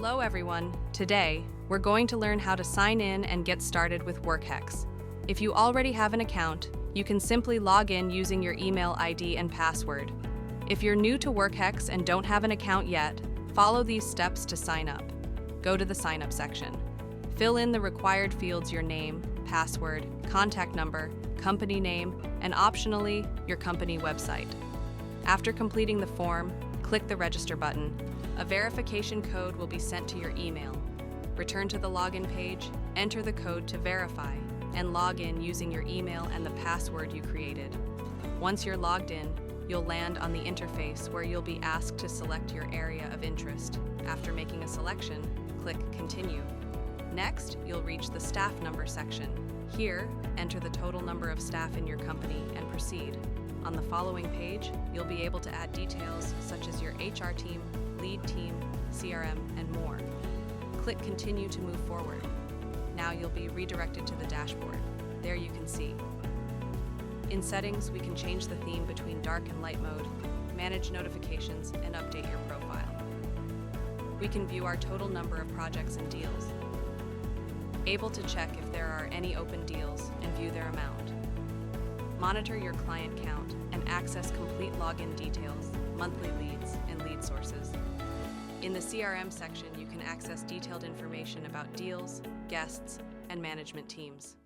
Hello everyone. Today, we're going to learn how to sign in and get started with WorkHex. If you already have an account, you can simply log in using your email ID and password. If you're new to WorkHex and don't have an account yet, follow these steps to sign up. Go to the Sign Up section. Fill in the required fields: your name, password, contact number, company name, and optionally, your company website. After completing the form, click the Register button. A verification code will be sent to your email. Return to the login page, enter the code to verify, and log in using your email and the password you created. Once you're logged in, you'll land on the interface where you'll be asked to select your area of interest. After making a selection, click Continue. Next, you'll reach the Staff Number section. Here, enter the total number of staff in your company and proceed. On the following page, you'll be able to add details such as your HR team, lead team, CRM, and more. Click Continue to move forward. Now you'll be redirected to the dashboard. There you can see. In Settings, we can change the theme between dark and light mode, manage notifications, and update your profile. We can view our total number of projects and deals. Able to check if there are any open deals and view their amount. Monitor your client count and access complete login details, monthly leads, and lead sources. In the CRM section, you can access detailed information about deals, guests, and management teams.